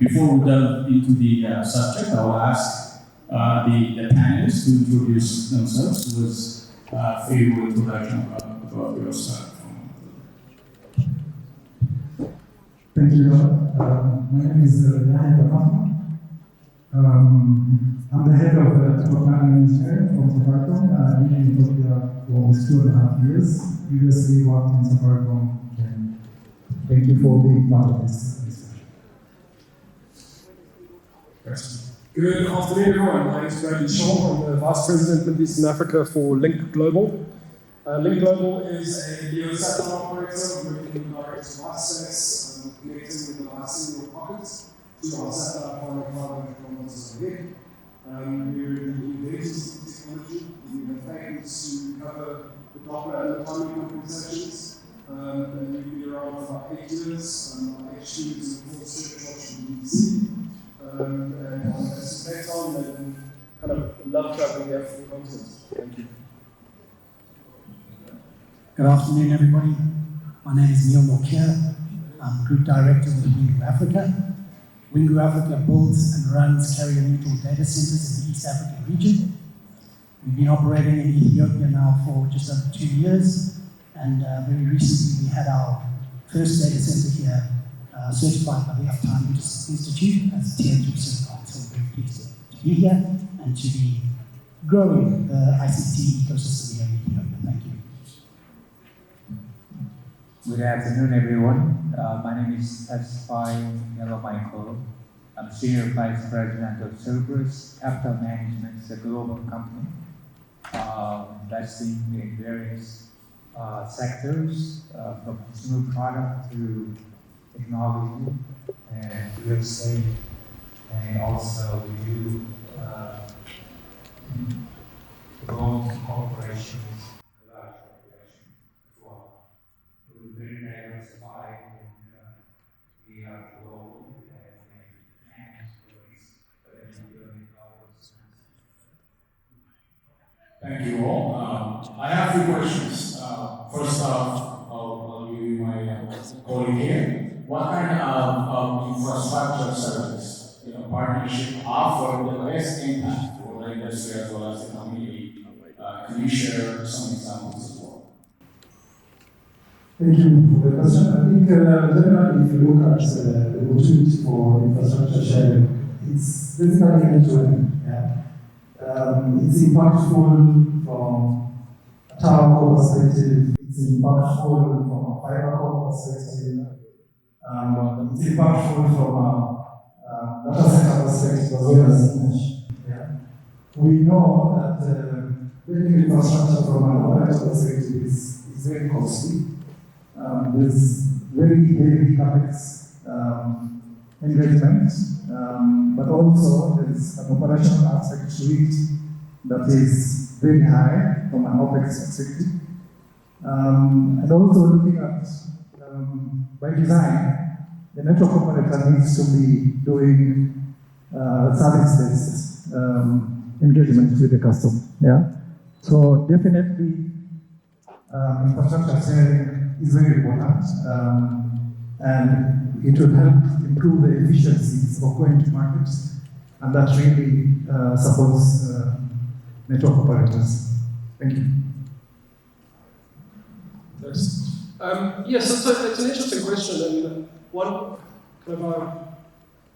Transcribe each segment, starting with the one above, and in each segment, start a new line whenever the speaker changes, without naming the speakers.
before we delve into the subject, I will ask the panelists to introduce themselves with a few introduction about yourself.
Thank you. My name is Yahya Banafa. I'm the head of programming engineering from Safaricom. I've been in Ethiopia for almost 2.5 years. Previously worked in Safaricom. Thank you for being part of this discussion.
Good afternoon, everyone. My name is Bradley Shaw. I'm the Vice President of Eastern Africa for Lynk Global. Lynk Global is a LEO satellite operator working in direct device space, connecting with devices in your pockets to our satellite 500 kilometers ahead. We're in the latest technology. We have patents to cover the Doppler and the timing compensations. And we've been around for about 8 years. Our HQ is in full circuit in BBC. And on this time, and kind of love traveling there for the continent. Thank you.
Good afternoon, everybody. My name is Nortje. I'm Group Director with Wingu Africa. Wingu Africa builds and runs carrier-neutral data centers in the East African region. We've been operating in Ethiopia now for just over 2 years, and very recently we had our first data center here certified by the Uptime Institute as a Tier 3 certified. So we're very pleased to be here and to be growing the ICT ecosystem here in Ethiopia. Thank you.
Good afternoon, everyone. My name is Tesfaye Hailemichael. I'm Senior Vice President of Cerberus Capital Management. It's a global company investing in various sectors, from consumer product to technology and real estate, and also we do loan corporations, large corporations as well. We're very diversified and we are global and
Thank you all. I have a few questions. First off, I'll give you my colleague here. What kind of infrastructure service, partnership offer the best impact for the industry as well as the community? Can you share some examples as well?
Thank you for the question. I think generally, if you look at the opportunity for infrastructure sharing, it's basically end-to-end. It's impactful from a tower core perspective, it's impactful from a fiber core perspective, it's impactful from a data center perspective as well as image. We know that building infrastructure from an operator perspective is very costly. There's very heavy capex engagement, but also there's an operational aspect to it that is very high from an OpEx perspective. And also looking at, by design, the network operator needs to be doing service-based engagement with the customer. So definitely, infrastructure sharing is very important, and it will help improve the efficiencies of going to markets, and that really supports network operators. Thank you.
Thanks. Yes, it's an interesting question, and one kind of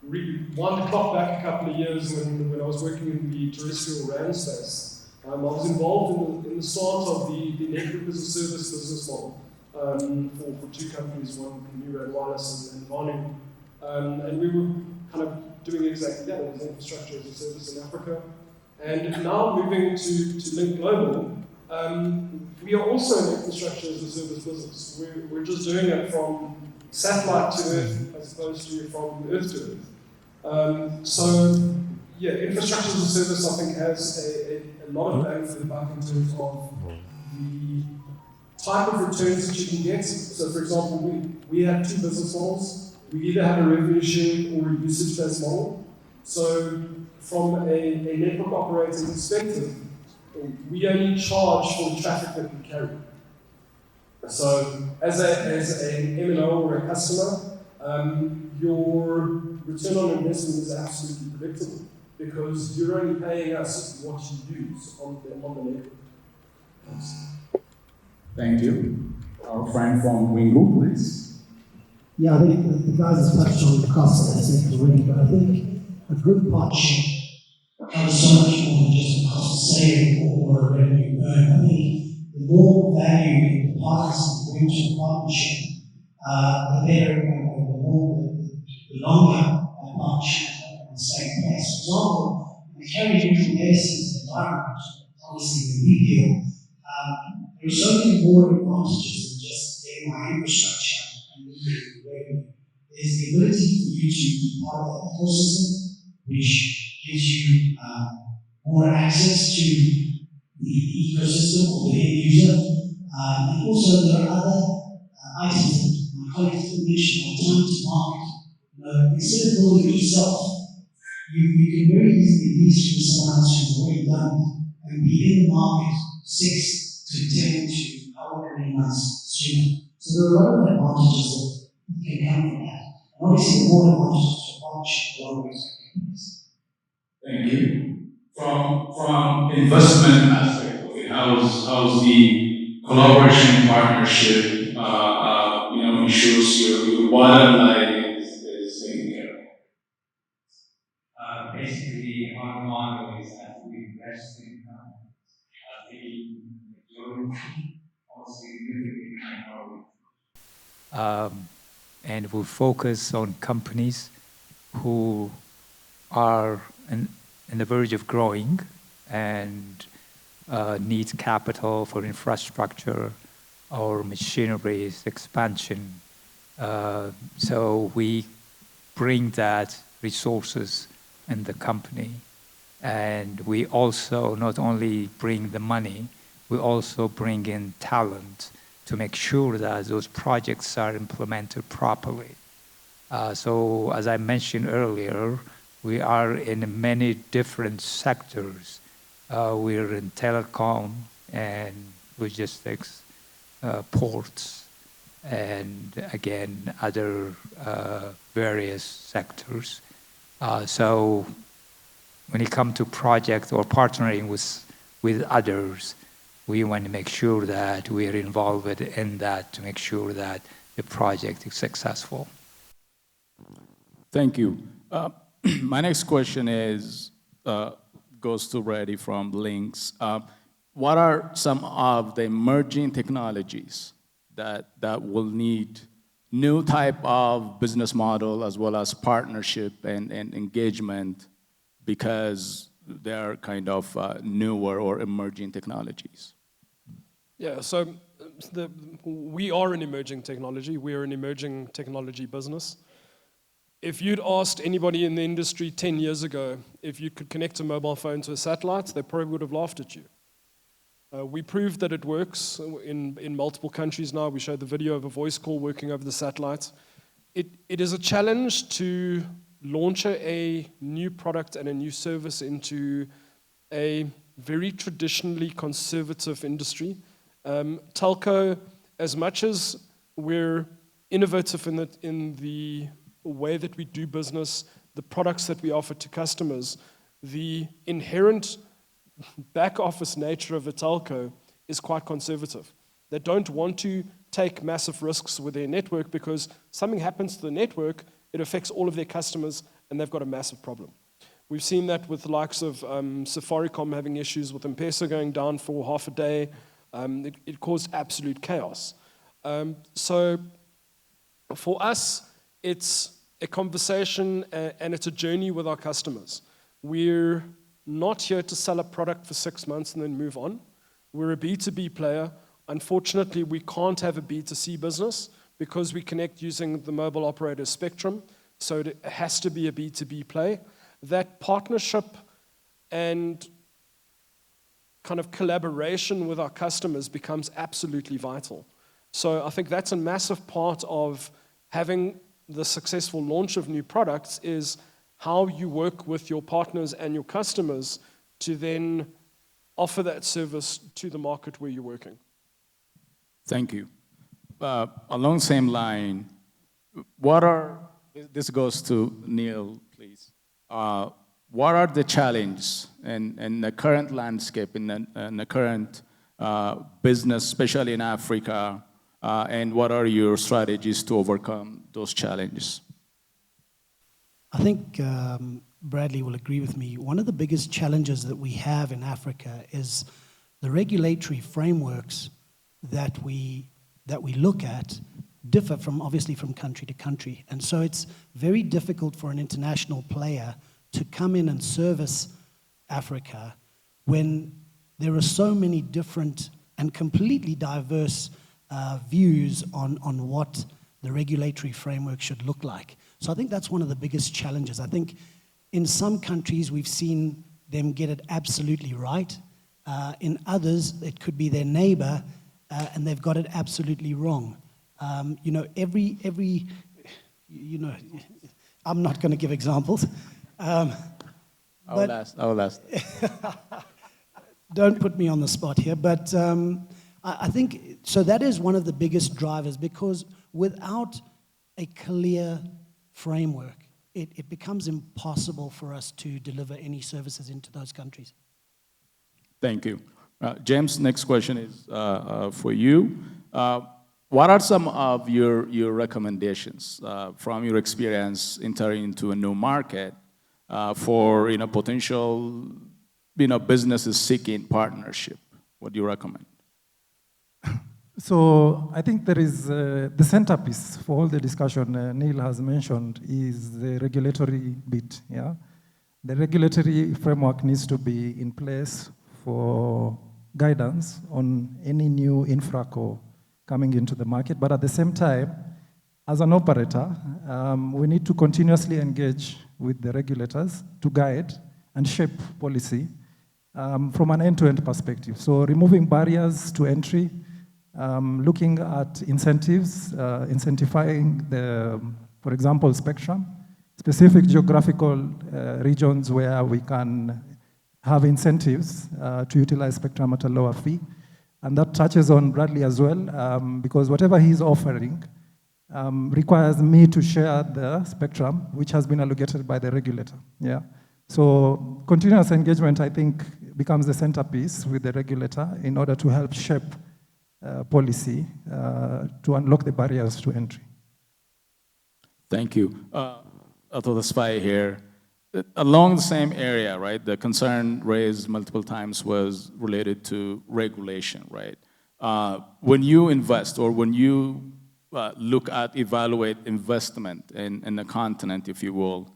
wind the clock back a couple of years when I was working in the terrestrial RAN space. I was involved in the start of the network as a service business model for two companies, one New Red Wireless and Wingu. And we were kind of doing exactly that. It was infrastructure as a service in Africa. And now moving to Lynk Global, we are also an infrastructure as a service business. We're just doing it from satellite to Earth as opposed to from Earth to Earth. So, yeah, infrastructure as a service, I think, has a lot of bang for the buck in terms of the type of returns that you can get. So, for example, we have two business models. We either have a revenue share or a usage-based model. So, from a network operating perspective, we only charge for the traffic that we carry. So, as an MNO or a customer, your return on investment is absolutely predictable because you're only paying us what you use on the network. Thanks.
Thank you. Our friend from Wingu, please.
Yeah, I think the guys have touched on the cost aspect already, but I think a good partnership covers so much more than just a cost saving or a revenue earn. I think the more value the partners bring to a partnership, the better and the longer a partnership will stay in place. For example, in the carrier neutral data center environment, obviously when we deal, there are so many more advantages than just getting my infrastructure and moving revenue. There's the ability for you to be part of that ecosystem, which gives you more access to the ecosystem or the end user. And also there are other items that my colleagues did mention, like time to market. Instead of building it yourself, you can very easily lease from someone else who's already done it and be in the market 6 to 10 to however many months sooner. So there are a lot of advantages that can come from that. And obviously, the more advantages to a partnership, the longer it's going to be.
Thank you. From investment aspect of it, how's the collaboration partnership ensures your bottom line is taken care of?
Basically, our model is that we invest in the majority, also significant minority. And we focus on companies who are in the verge of growing and need capital for infrastructure or machineries expansion. So we bring that resources in the company. And we also not only bring the money, we also bring in talent to make sure that those projects are implemented properly. So as I mentioned earlier, we are in many different sectors. We're in telecom and logistics, ports, and again, other various sectors. So when it comes to projects or partnering with others, we want to make sure that we are involved in that to make sure that the project is successful.
Thank you. My next question goes to Reddy from Lynx. What are some of the emerging technologies that will need new type of business model as well as partnership and engagement because they're kind of newer or emerging technologies?
Yeah, so we are an emerging technology. We are an emerging technology business. If you'd asked anybody in the industry 10 years ago if you could connect a mobile phone to a satellite, they probably would have laughed at you. We proved that it works in multiple countries now. We showed the video of a voice call working over the satellite. It is a challenge to launch a new product and a new service into a very traditionally conservative industry. Telco, as much as we're innovative in the way that we do business, the products that we offer to customers, the inherent back office nature of a telco is quite conservative. They don't want to take massive risks with their network because something happens to the network, it affects all of their customers, and they've got a massive problem. We've seen that with the likes of Safaricom having issues with M-Pesa going down for half a day. It caused absolute chaos. So for us, it's a conversation and it's a journey with our customers. We're not here to sell a product for 6 months and then move on. We're a B2B player. Unfortunately, we can't have a B2C business because we connect using the mobile operator spectrum, so it has to be a B2B play. That partnership and kind of collaboration with our customers becomes absolutely vital. So I think that's a massive part of having the successful launch of new products is how you work with your partners and your customers to then offer that service to the market where you're working.
Thank you. Along the same line, this goes to Neill, please. What are the challenges in the current landscape, in the current business, especially in Africa, and what are your strategies to overcome those challenges?
I think Bradley will agree with me. One of the biggest challenges that we have in Africa is the regulatory frameworks that we look at differ obviously from country to country. And so it's very difficult for an international player to come in and service Africa when there are so many different and completely diverse views on what the regulatory framework should look like. So I think that's one of the biggest challenges. I think in some countries we've seen them get it absolutely right. In others, it could be their neighbor, and they've got it absolutely wrong. You know, I'm not going to give examples.
I will ask.
Don't put me on the spot here, but I think, so that is one of the biggest drivers, because without a clear framework, it becomes impossible for us to deliver any services into those countries.
Thank you. James, next question is for you. What are some of your recommendations from your experience entering into a new market for potential businesses seeking partnership? What do you recommend?
So I think there is the centerpiece for all the discussion Neill has mentioned is the regulatory bit. Yeah, the regulatory framework needs to be in place for guidance on any new infraco coming into the market. But at the same time, as an operator, we need to continuously engage with the regulators to guide and shape policy from an end-to-end perspective. So removing barriers to entry, looking at incentives, incentivizing the, for example, spectrum, specific geographical regions where we can have incentives to utilize spectrum at a lower fee. And that touches on Bradley as well, because whatever he's offering requires me to share the spectrum, which has been allocated by the regulator. Yeah. So continuous engagement, I think, becomes the centerpiece with the regulator in order to help shape policy to unlock the barriers to entry.
Thank you. Tesfaye here. Along the same area, right, the concern raised multiple times was related to regulation, right? When you invest or when you evaluate investment in the continent, if you will,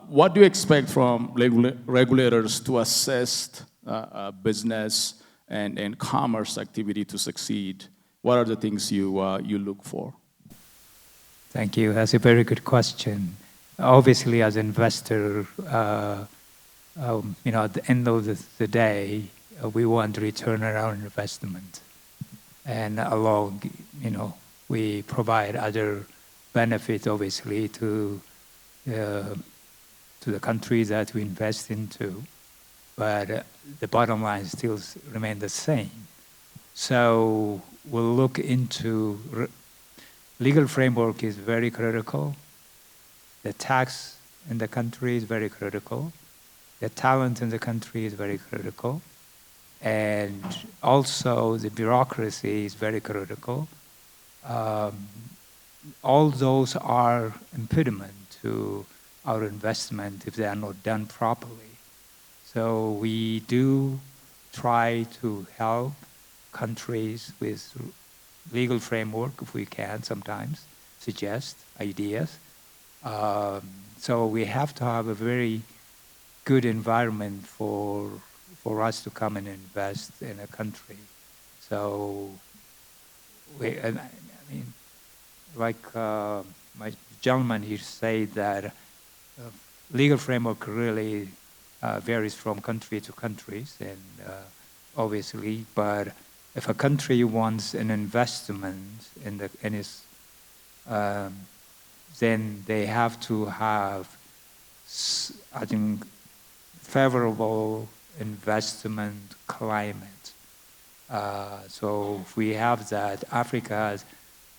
what do you expect from regulators to assess business and commerce activity to succeed? What are the things you look for?
Thank you. That's a very good question. Obviously, as an investor, at the end of the day, we want return on our investment, and along, we provide other benefits, obviously, to the countries that we invest into, but the bottom line still remains the same. So we'll look into legal framework is very critical. The tax in the country is very critical. The talent in the country is very critical. And also the bureaucracy is very critical. All those are impediment to our investment if they are not done properly. So we do try to help countries with legal framework if we can sometimes, suggest ideas. So we have to have a very good environment for us to come and invest in a country. So, like my gentleman here said that legal framework really varies from country to countries, and obviously, but if a country wants an investment in its then they have to have, I think, favorable investment climate. So if we have that, Africa has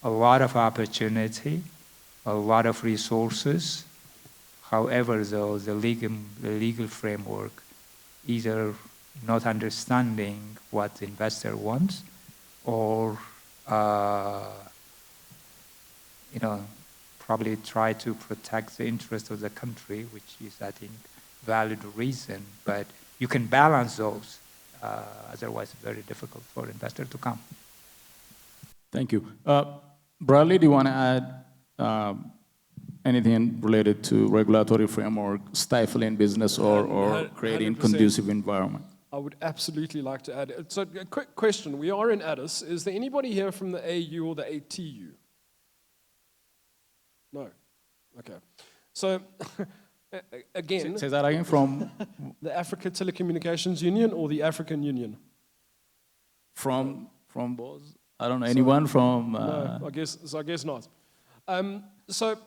a lot of opportunity, a lot of resources. However, though, the legal framework either not understanding what the investor wants, or probably try to protect the interest of the country, which is, I think, valid reason. But you can balance those. Otherwise, it's very difficult for investor to come.
Thank you. Bradley, do you want to add anything related to regulatory framework, stifling business, or creating
100%.
conducive environment?
I would absolutely like to add. So, a quick question. We are in Addis. Is there anybody here from the AU or the ATU? No. Okay. So, again,
Say that again, from
the Africa Telecommunications Union or the African Union?
from both. I don't know anyone from.
No, I guess not. So,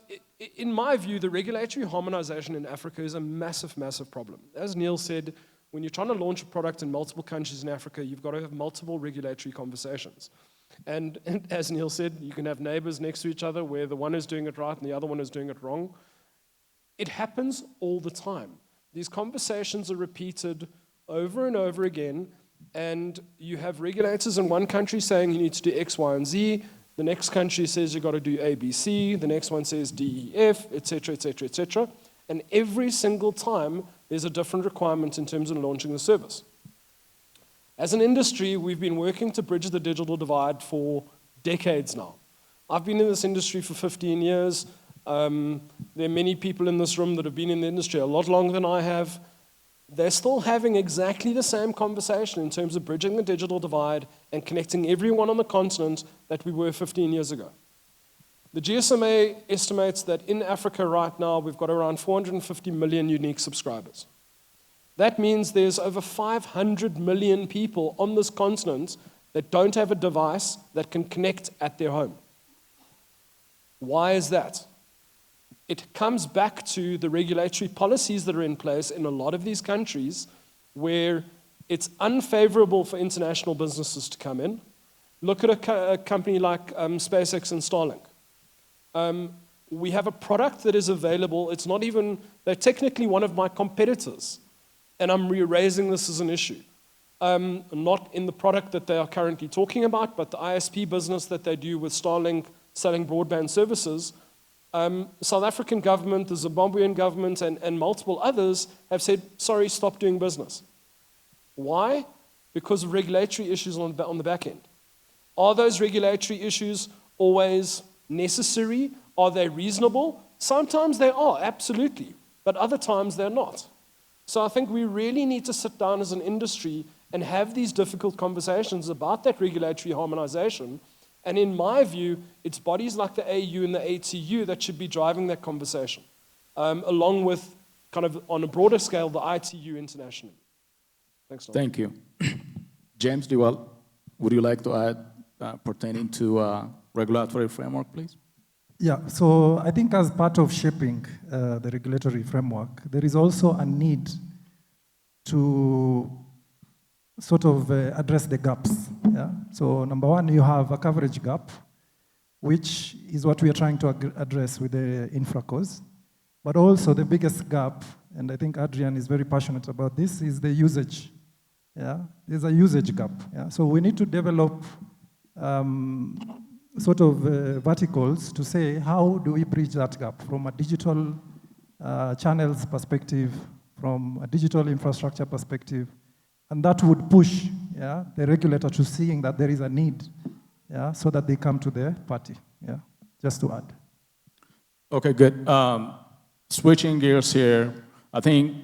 in my view, the regulatory harmonization in Africa is a massive, massive problem. As Neill said, when you're trying to launch a product in multiple countries in Africa, you've got to have multiple regulatory conversations. And as Neill said, you can have neighbors next to each other where the one is doing it right and the other one is doing it wrong. It happens all the time. These conversations are repeated over and over again, and you have regulators in one country saying you need to do X, Y, and Z. The next country says you've got to do A, B, C. The next one says D, E, F, etc., etc., etc. And every single time, there's a different requirement in terms of launching the service. As an industry, we've been working to bridge the digital divide for decades now. I've been in this industry for 15 years. There are many people in this room that have been in the industry a lot longer than I have. They're still having exactly the same conversation in terms of bridging the digital divide and connecting everyone on the continent that we were 15 years ago. The GSMA estimates that in Africa right now, we've got around 450 million unique subscribers. That means there's over 500 million people on this continent that don't have a device that can connect at their home. Why is that? It comes back to the regulatory policies that are in place in a lot of these countries where it's unfavorable for international businesses to come in. Look at a company like SpaceX and Starlink. We have a product that is available. It's not even, they're technically one of my competitors, and I'm raising this as an issue. Not in the product that they are currently talking about, but the ISP business that they do with Starlink selling broadband services. South African government, the Zimbabwean government, and multiple others have said, sorry, stop doing business. Why? Because of regulatory issues on the back end. Are those regulatory issues always necessary? Are they reasonable? Sometimes they are, absolutely. But other times they're not. So I think we really need to sit down as an industry and have these difficult conversations about that regulatory harmonization. And in my view, it's bodies like the AU and the ATU that should be driving that conversation, along with, kind of on a broader scale, the ITU internationally. Thanks, Nortje.
Thank you. James, would you like to add pertaining to regulatory framework, please?
Yeah, so I think as part of shaping the regulatory framework, there is also a need to sort of address the gaps. Yeah? So number one, you have a coverage gap, which is what we are trying to address with the infracos. But also the biggest gap, and I think Adrian is very passionate about this, is the usage. Yeah? There's a usage gap. Yeah? So we need to develop sort of verticals to say, how do we bridge that gap from a digital channels perspective, from a digital infrastructure perspective, and that would push the regulator to seeing that there is a need, so that they come to the party, just to add.
Okay, good. Switching gears here, I think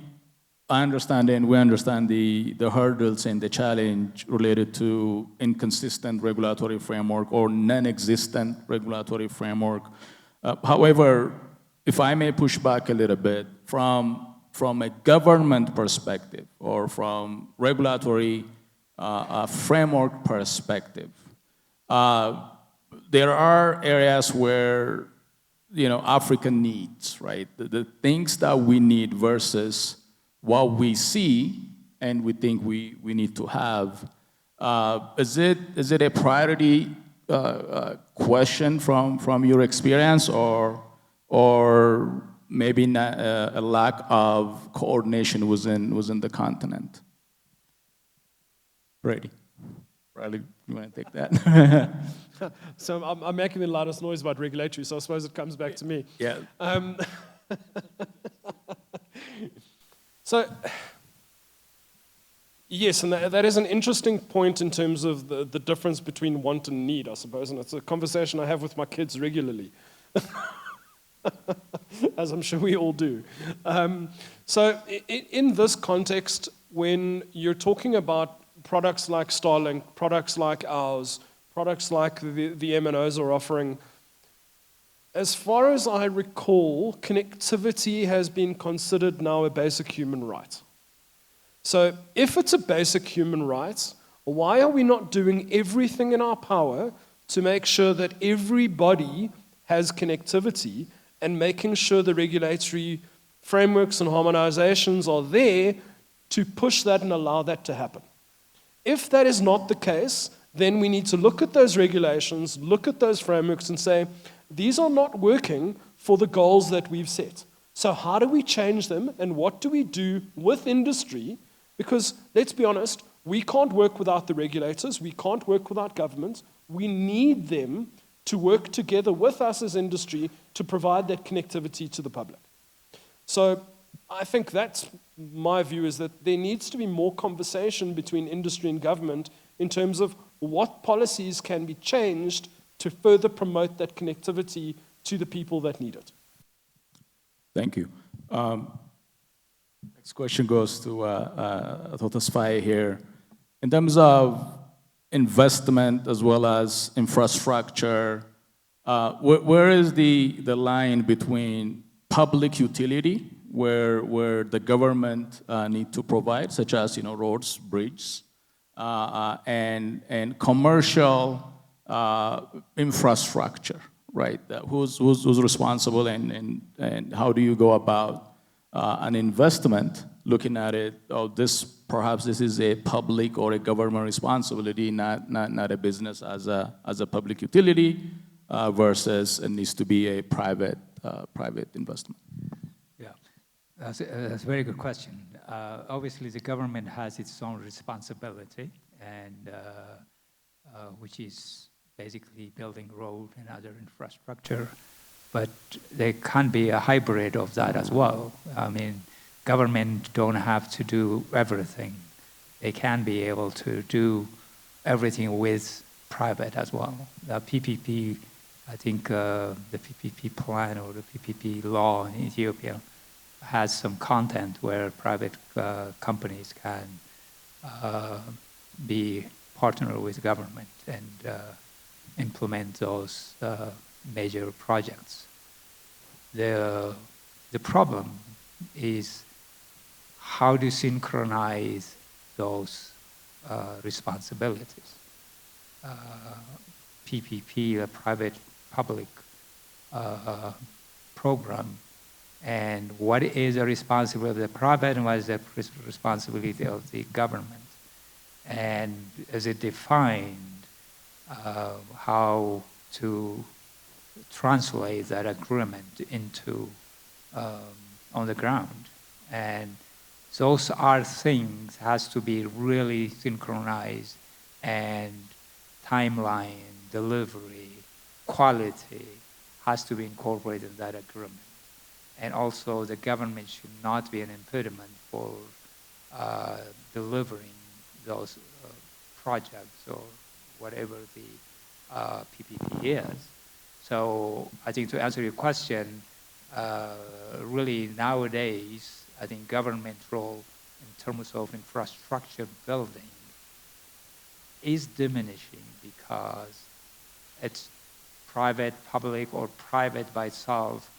I understand and we understand the hurdles and the challenge related to inconsistent regulatory framework or non-existent regulatory framework. However, if I may push back a little bit, from a government perspective or from regulatory framework perspective, there are areas where, Africa needs, right? The things that we need versus what we see and we think we need to have. Is it a priority question from your experience, or or maybe not, a lack of coordination within the continent? Brady, Riley, you want to take that?
So I'm making the loudest noise about regulatory, so I suppose it comes back to me.
Yeah.
So, yes, and that is an interesting point in terms of the difference between want and need, I suppose, and it's a conversation I have with my kids regularly, as I'm sure we all do. So in this context, when you're talking about products like Starlink, products like ours, products like the MNOs are offering, as far as I recall, connectivity has been considered now a basic human right. So if it's a basic human right, why are we not doing everything in our power to make sure that everybody has connectivity and making sure the regulatory frameworks and harmonizations are there to push that and allow that to happen? If that is not the case, then we need to look at those regulations, look at those frameworks and say, these are not working for the goals that we've set. So how do we change them and what do we do with industry? Because let's be honest, we can't work without the regulators, we can't work without governments. We need them to work together with us as industry to provide that connectivity to the public. So I think that's my view, is that there needs to be more conversation between industry and government in terms of what policies can be changed to further promote that connectivity to the people that need it.
Thank you. Next question goes to Tesfaye here. In terms of investment as well as infrastructure, where is the line between public utility, where the government need to provide, such as roads, bridges, and commercial infrastructure, right? Who's responsible, and how do you go about an investment, looking at it? Oh, perhaps this is a public or a government responsibility, not a business as a public utility, versus it needs to be a private investment.
Yeah, that's a very good question. Obviously, the government has its own responsibility, and which is basically building road and other infrastructure. But there can be a hybrid of that as well. I mean, government don't have to do everything. They can be able to do everything with private as well. The PPP, I think the PPP plan or the PPP law in Ethiopia has some content where private companies can be partner with government and implement those major projects. The problem is how to synchronize those responsibilities. PPP, a private-public program, and what is the responsibility of the private and what is the responsibility of the government? And is it defined how to translate that agreement into on the ground? And those are things has to be really synchronized, and timeline, delivery, quality has to be incorporated in that agreement. And also the government should not be an impediment for delivering those projects or whatever the PPP is. So I think to answer your question, really nowadays, I think government role in terms of infrastructure building is diminishing because it's private, public, or private by itself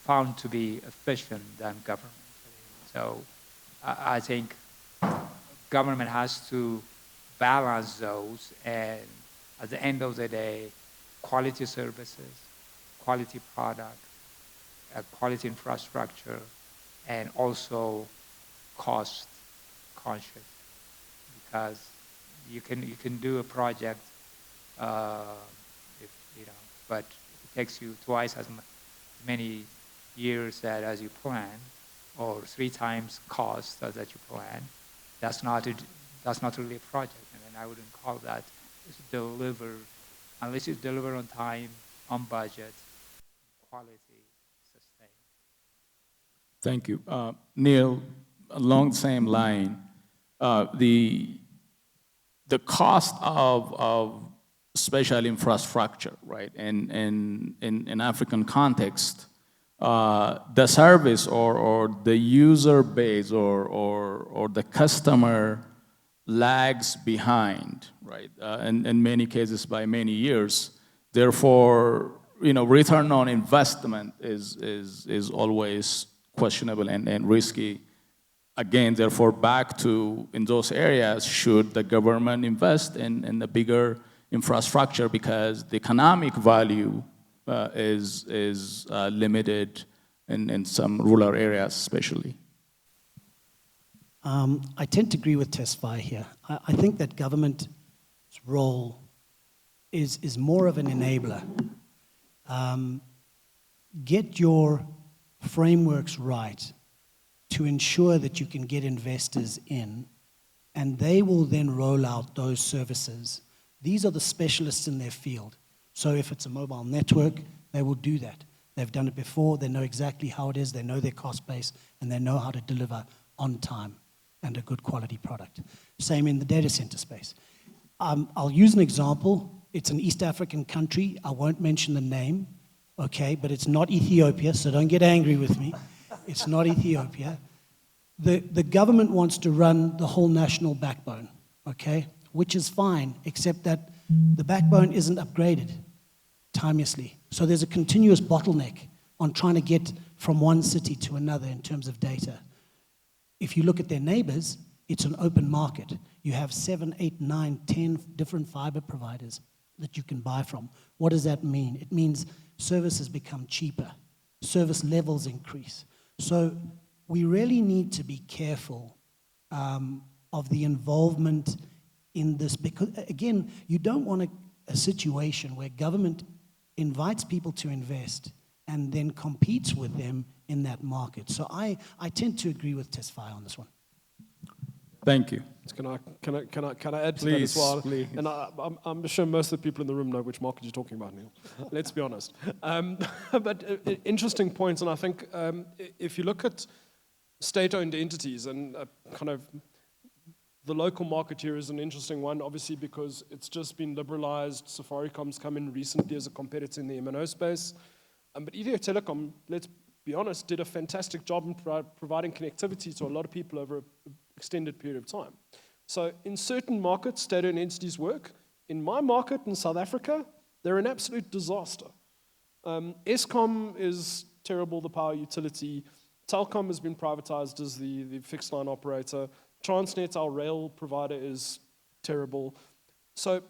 found to be efficient than government. So I think government has to balance those, and at the end of the day, quality services, quality product, quality infrastructure, and also cost conscious, because you can do a project, but it takes you twice as many years that as you plan, or 3 times cost that you plan, that's not really a project. And then I wouldn't call that deliver, unless you deliver on time, on budget, quality, sustain.
Thank you. Neill, along the same line, the cost of special infrastructure, right, in African context, the service or the user base or the customer lags behind, right, in many cases by many years. Therefore, return on investment is always questionable and risky. Again, therefore, back to in those areas, should the government invest in a bigger infrastructure, because the economic value is limited in some rural areas, especially.
I tend to agree with Tesfaye here. I think that government's role is more of an enabler. Get your frameworks right to ensure that you can get investors in, and they will then roll out those services. These are the specialists in their field. So if it's a mobile network, they will do that. They've done it before, they know exactly how it is, they know their cost base, and they know how to deliver on time and a good quality product. Same in the data center space. I'll use an example. It's an East African country. I won't mention the name, okay, but it's not Ethiopia, so don't get angry with me. It's not Ethiopia. The government wants to run the whole national backbone, okay, which is fine, except that the backbone isn't upgraded timelessly. So there's a continuous bottleneck on trying to get from one city to another in terms of data. If you look at their neighbors, it's an open market. You have 7, 8, 9, 10 different fiber providers that you can buy from. What does that mean? It means services become cheaper, service levels increase. So we really need to be careful of the involvement in this, because again, you don't want a situation where government invites people to invest and then competes with them in that market. So I tend to agree with Tesfaye on this one.
Thank you.
Can I add to
Please,
that as well?
please.
And I'm sure most of the people in the room know which market you're talking about, Neill. Let's be honest. But interesting points, and I think if you look at state-owned entities, and kind of the local market here is an interesting one, obviously because it's just been liberalized. Safaricom's come in recently as a competitor in the MNO space. But Ethio Telecom, let's be honest, did a fantastic job in providing connectivity to a lot of people over an extended period of time. So in certain markets, state-owned entities work. In my market in South Africa, they're an absolute disaster. Eskom is terrible, the power utility. Telkom has been privatized as the fixed line operator. Transnet, our rail provider, is terrible. So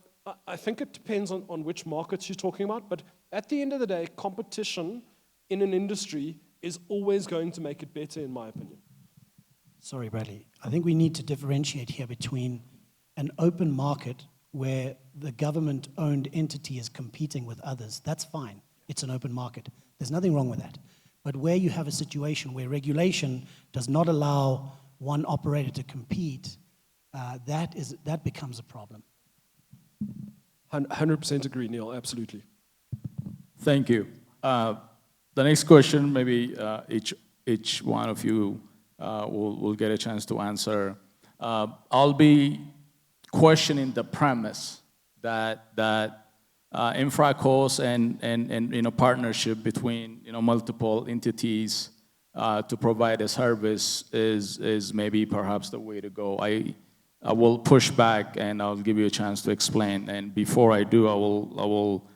I think it depends on which markets you're talking about, but at the end of the day, competition in an industry is always going to make it better, in my opinion.
Sorry, Bradley. I think we need to differentiate here between an open market where the government-owned entity is competing with others. That's fine. It's an open market. There's nothing wrong with that. But where you have a situation where regulation does not allow one operator to compete, that becomes a problem.
100% agree, Neill, absolutely.
Thank you. The next question, maybe each one of you will get a chance to answer. I'll be questioning the premise that infracos and partnership between multiple entities to provide a service is maybe perhaps the way to go. I will push back and I'll give you a chance to explain. And before I do, I will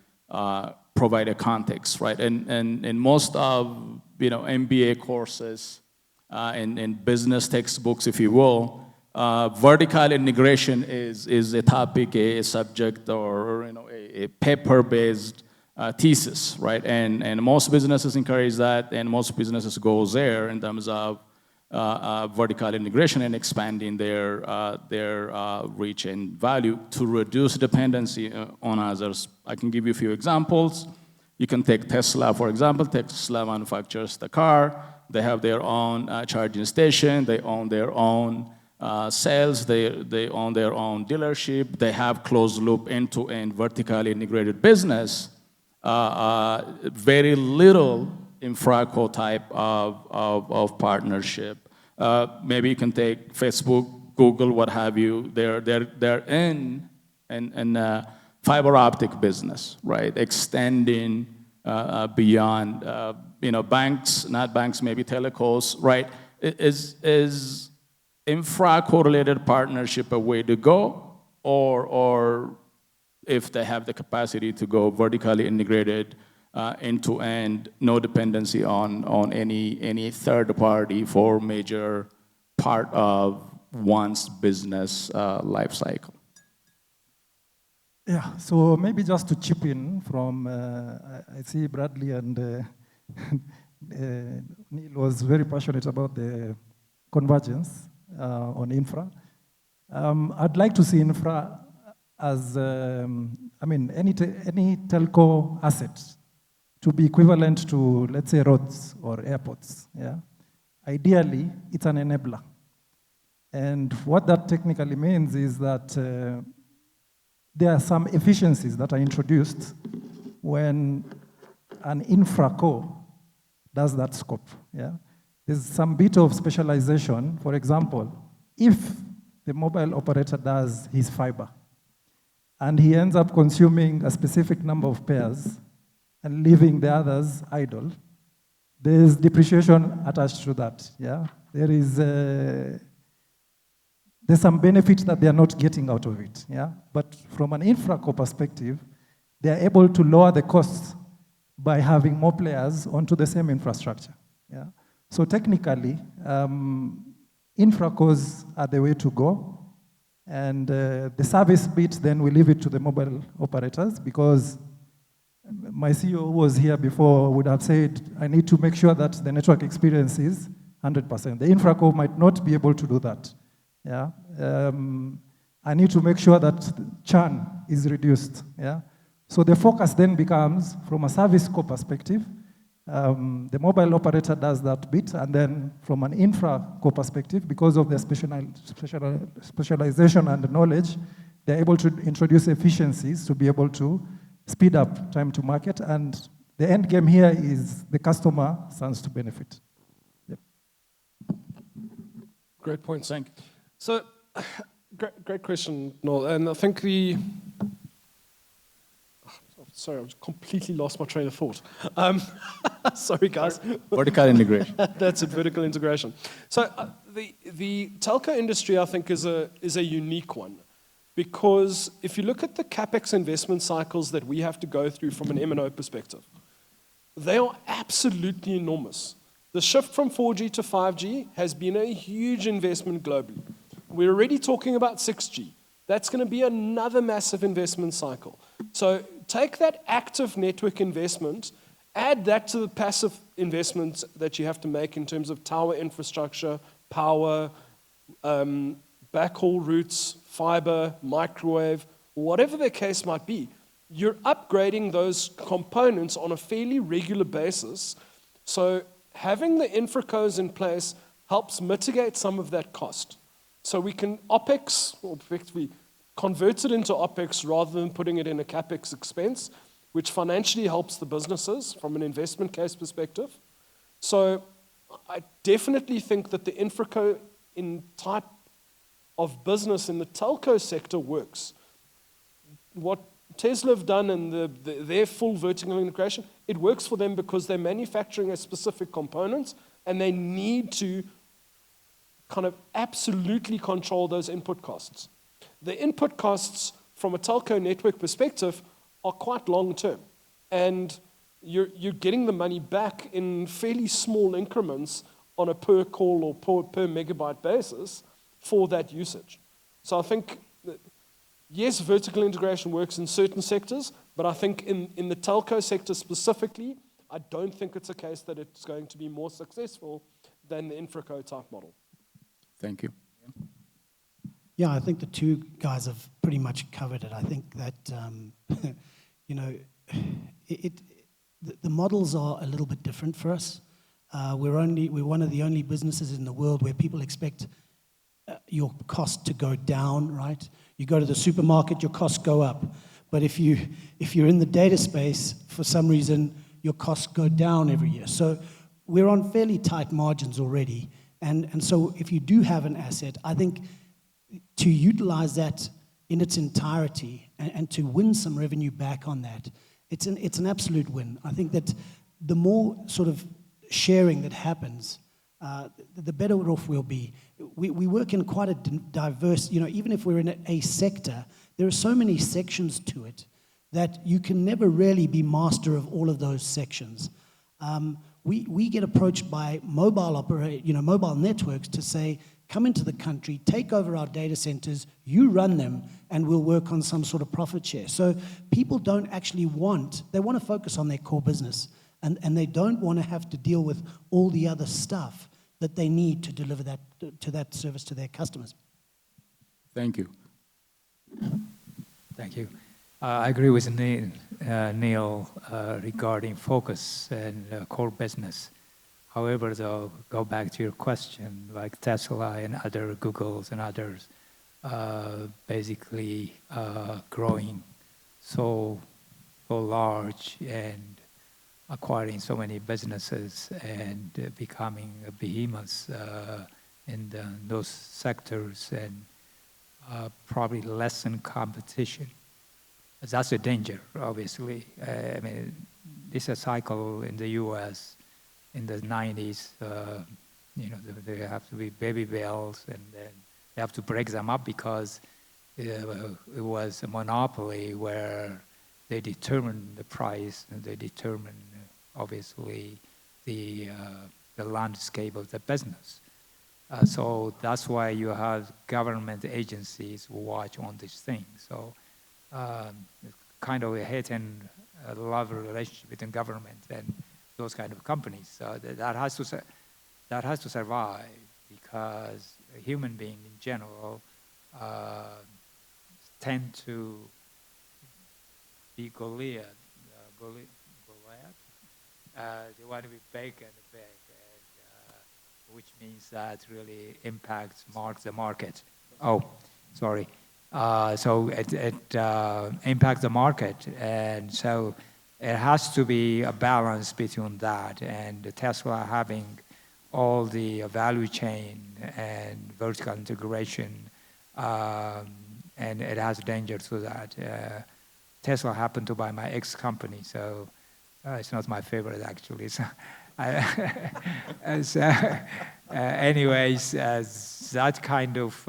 provide a context, right? And in most of MBA courses and business textbooks, if you will, vertical integration is a topic, a subject, or a paper-based thesis, right? And most businesses encourage that, and most businesses go there in terms of vertical integration and expanding their reach and value to reduce dependency on others. I can give you a few examples. You can take Tesla, for example. Tesla manufactures the car. They have their own charging station. They own their own sales. They own their own dealership. They have closed loop end-to-end vertically integrated business. Very little infraco type of partnership. Maybe you can take Facebook, Google, what have you. They're in fiber optic business, right? Extending beyond, banks, not banks, maybe telecos, right? Is infra-correlated partnership a way to go, or if they have the capacity to go vertically integrated, end-to-end, no dependency on any third party for major part of one's business life cycle?
Yeah, so maybe just to chip in from, I see Bradley and Neill was very passionate about the convergence on infra. I'd like to see infra as, any telco asset to be equivalent to, let's say, roads or airports, yeah? Ideally, it's an enabler. And what that technically means is that there are some efficiencies that are introduced when an infraco does that scope, yeah? There's some bit of specialization. For example, if the mobile operator does his fiber and he ends up consuming a specific number of pairs and leaving the others idle, there's depreciation attached to that, yeah? There's some benefit that they are not getting out of it, yeah? But from an infraco perspective, they are able to lower the costs by having more players onto the same infrastructure, yeah? So technically, infracos are the way to go, and the service bit, then we leave it to the mobile operators, because my CEO who was here before would have said, I need to make sure that the network experience is 100%. The infraco might not be able to do that, yeah? I need to make sure that churn is reduced, yeah? So the focus then becomes, from a service co perspective, the mobile operator does that bit, and then from an infra co perspective, because of their specialization and knowledge, they're able to introduce efficiencies to be able to speed up time to market, and the end game here is the customer stands to benefit. Yep.
Great point, thank you. So, great question, Naoll. And I think sorry, I've completely lost my train of thought. Sorry, guys.
Vertical integration.
That's it, vertical integration. So the telco industry, I think, is a unique one. Because if you look at the CapEx investment cycles that we have to go through from an M&O perspective, they are absolutely enormous. The shift from 4G to 5G has been a huge investment globally. We're already talking about 6G. That's going to be another massive investment cycle. So take that active network investment, add that to the passive investments that you have to make in terms of tower infrastructure, power, backhaul routes, fiber, microwave, whatever the case might be, you're upgrading those components on a fairly regular basis. So having the infracos in place helps mitigate some of that cost. So we can OPEX, or effectively convert it into OPEX rather than putting it in a CapEx expense, which financially helps the businesses from an investment case perspective. So I definitely think that the infraco in type of business in the telco sector works. What Tesla have done and their full vertical integration, it works for them because they're manufacturing a specific component and they need to kind of absolutely control those input costs. The input costs from a telco network perspective are quite long term, and you're getting the money back in fairly small increments on a per call or per megabyte basis for that usage. So I think that, yes, vertical integration works in certain sectors, but I think in the telco sector specifically, I don't think it's a case that it's going to be more successful than the infraco type model.
Thank you.
Yeah, I think the two guys have pretty much covered it. I think that, the models are a little bit different for us. We're one of the only businesses in the world where people expect your cost to go down, right? You go to the supermarket, your costs go up. But if you're in the data space, for some reason, your costs go down every year. So we're on fairly tight margins already. And so if you do have an asset, I think to utilize that in its entirety and to win some revenue back on that, it's an absolute win. I think that the more sort of sharing that happens, the better off we'll be. We work in quite a diverse, even if we're in a sector, there are so many sections to it that you can never really be master of all of those sections. We get approached by mobile networks to say, come into the country, take over our data centers, you run them, and we'll work on some sort of profit share. So people don't actually they want to focus on their core business, and they don't want to have to deal with all the other stuff that they need to deliver that service to their customers.
Thank you.
Thank you. I agree with Neill regarding focus and core business. However, though, go back to your question, like Tesla and other Googles and others, basically growing so large and acquiring so many businesses and becoming behemoths in those sectors and probably lessen competition. That's a danger, obviously. I mean, this is a cycle in the U.S. in the 90s. There have to be baby bells, and then they have to break them up because it was a monopoly where they determined the price and they determined, obviously, the landscape of the business. So that's why you have government agencies who watch on these things. So kind of a hate and love relationship between government and those kind of companies. That has to survive because a human being in general tend to be Goliath. They want to be big and big, and, which means that really marks the market. Oh, sorry. So it impacts the market, and so it has to be a balance between that and Tesla having all the value chain and vertical integration, and it has danger to that. Tesla happened to buy my ex-company, so it's not my favorite actually. So, anyways, that kind of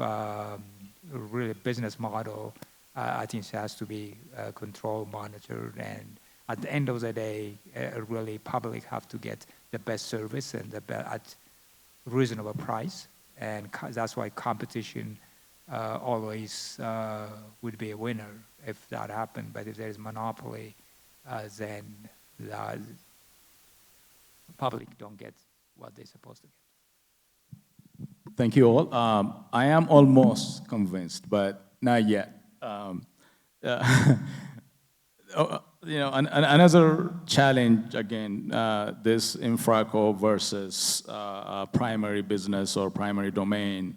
really business model, I think it has to be controlled, monitored, and at the end of the day, really public have to get the best service and at reasonable price, and that's why competition always would be a winner if that happened. But if there is monopoly, then the public don't get what they're supposed to get.
Thank you all. I am almost convinced, but not yet. Another challenge again, this infraco versus primary business or primary domain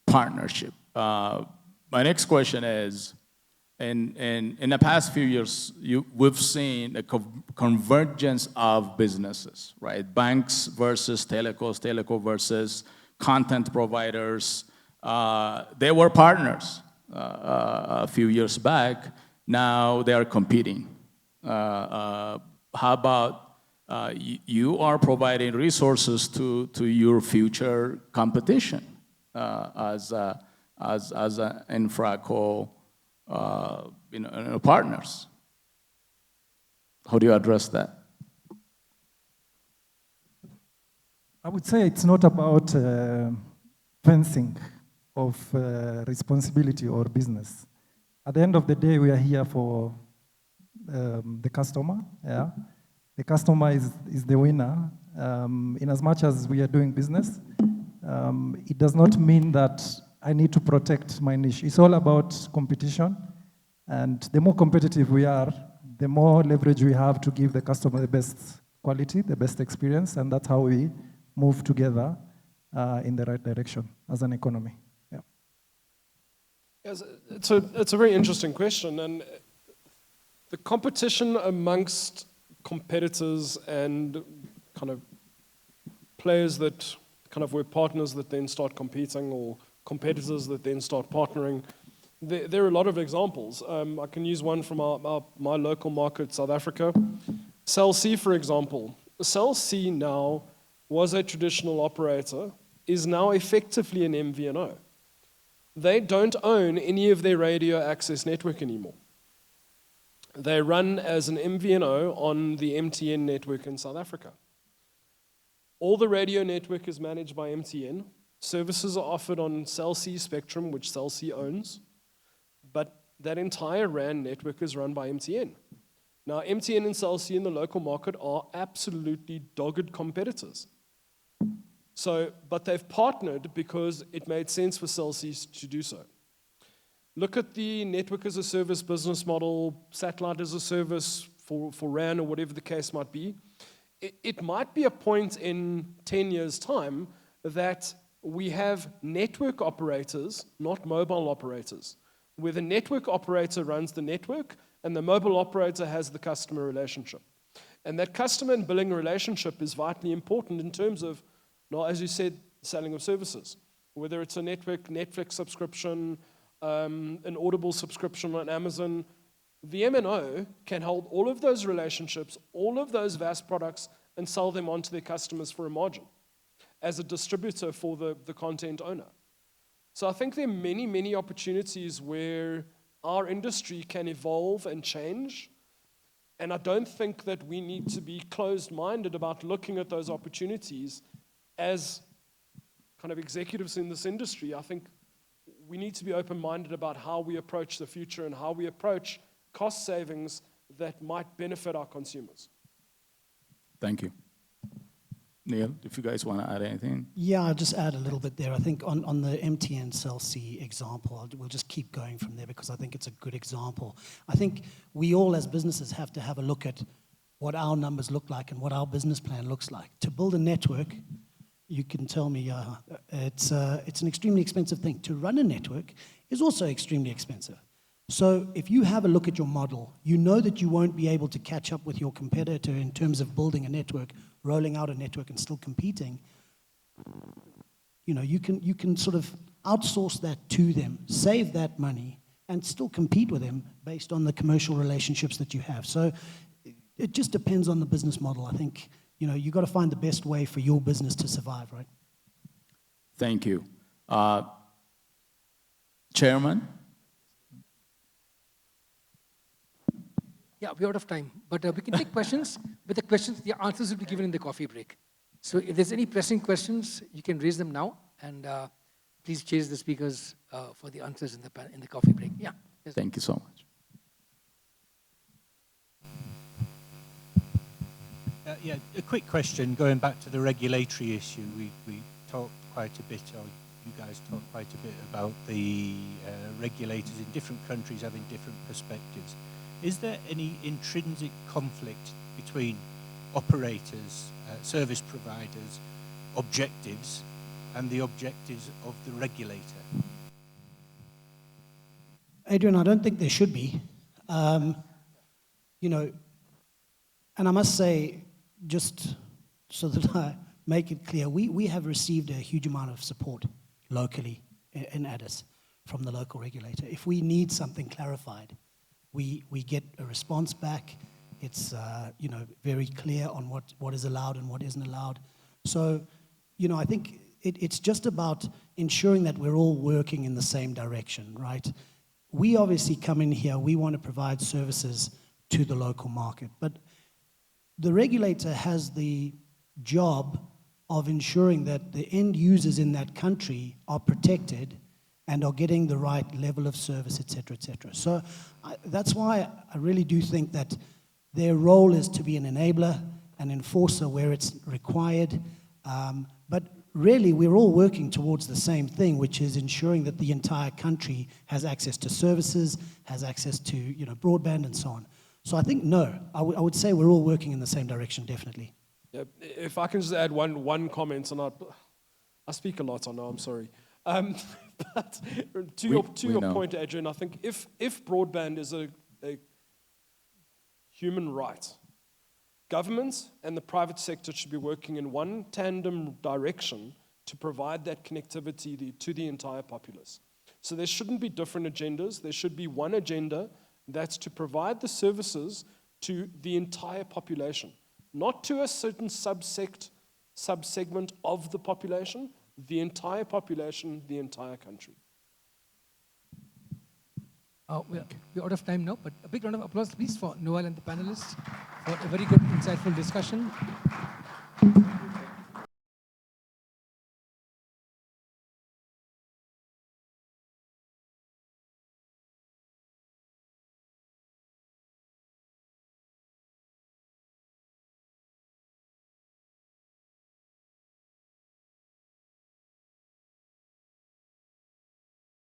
partnership. My next question is, in the past few years, we've seen a convergence of businesses, right? Banks versus telcos, telco versus content providers. They were partners a few years back. Now they are competing. How about you are providing resources to your future competition as an infraco partners? How do you address that?
I would say it's not about fencing of responsibility or business. At the end of the day, we are here for the customer. Yeah, the customer is the winner. In as much as we are doing business, it does not mean that I need to protect my niche. It's all about competition, and the more competitive we are, the more leverage we have to give the customer the best quality, the best experience, and that's how we move together in the right direction as an economy. Yeah.
Yes, it's a very interesting question, and the competition amongst competitors and kind of players that kind of were partners that then start competing, or competitors that then start partnering. There are a lot of examples. I can use one from my local market, South Africa. Cell C, for example. Cell C now was a traditional operator, is now effectively an MVNO. They don't own any of their radio access network anymore. They run as an MVNO on the MTN network in South Africa. All the radio network is managed by MTN. Services are offered on Cell C spectrum, which Cell C owns. But that entire RAN network is run by MTN. Now, MTN and Cell C in the local market are absolutely dogged competitors. But they've partnered because it made sense for Cell C to do so. Look at the network as a service business model, satellite as a service for RAN or whatever the case might be. It might be a point in 10 years' time that we have network operators, not mobile operators, where the network operator runs the network and the mobile operator has the customer relationship. And that customer and billing relationship is vitally important in terms of, as you said, selling of services. Whether it's a network, Netflix subscription, an Audible subscription on Amazon, the MNO can hold all of those relationships, all of those vast products, and sell them on to their customers for a margin as a distributor for the content owner. So I think there are many, many opportunities where our industry can evolve and change, and I don't think that we need to be closed-minded about looking at those opportunities as kind of executives in this industry. I think we need to be open-minded about how we approach the future and how we approach cost savings that might benefit our consumers.
Thank you. Neill, if you guys want to add anything.
Yeah, I'll just add a little bit there. I think on the MTN Cell C example, we'll just keep going from there because I think it's a good example. I think we all as businesses have to have a look at what our numbers look like and what our business plan looks like. To build a network, you can tell me it's an extremely expensive thing. To run a network is also extremely expensive. So if you have a look at your model, you know that you won't be able to catch up with your competitor in terms of building a network, rolling out a network and still competing. You can sort of outsource that to them, save that money, and still compete with them based on the commercial relationships that you have. So it just depends on the business model. I think, you've got to find the best way for your business to survive, right?
Thank you. Chairman?
Yeah, we're out of time, but we can take questions. But the answers will be given in the coffee break. So if there's any pressing questions, you can raise them now, and please chase the speakers for the answers in the coffee break. Yeah. Yes.
Thank you so much.
Yeah, a quick question, going back to the regulatory issue. We talked quite a bit, or you guys talked quite a bit about the regulators in different countries having different perspectives. Is there any intrinsic conflict between operators, service providers, objectives, and the objectives of the regulator?
Adrian, I don't think there should be. And I must say, just so that I make it clear, we have received a huge amount of support locally in Addis from the local regulator. If we need something clarified, we get a response back. It's very clear on what is allowed and what isn't allowed. So, I think it's just about ensuring that we're all working in the same direction, right? We obviously come in here, we want to provide services to the local market, but the regulator has the job of ensuring that the end users in that country are protected and are getting the right level of service, et cetera, et cetera. So that's why I really do think that their role is to be an enabler, an enforcer where it's required. But really, we're all working towards the same thing, which is ensuring that the entire country has access to services, has access to broadband and so on. So I think no, I would say we're all working in the same direction, definitely.
Yeah, if I can just add one comment, and I speak a lot, I know, I'm sorry. But to your point, Adrian, I think if broadband is a human right, governments and the private sector should be working in one tandem direction to provide that connectivity to the entire populace. So there shouldn't be different agendas. There should be one agenda that's to provide the services to the entire population, not to a certain subsegment of the population, the entire population, the entire country.
We're out of time now, but a big round of applause, please, for Naoll and the panelists for a very good, insightful discussion.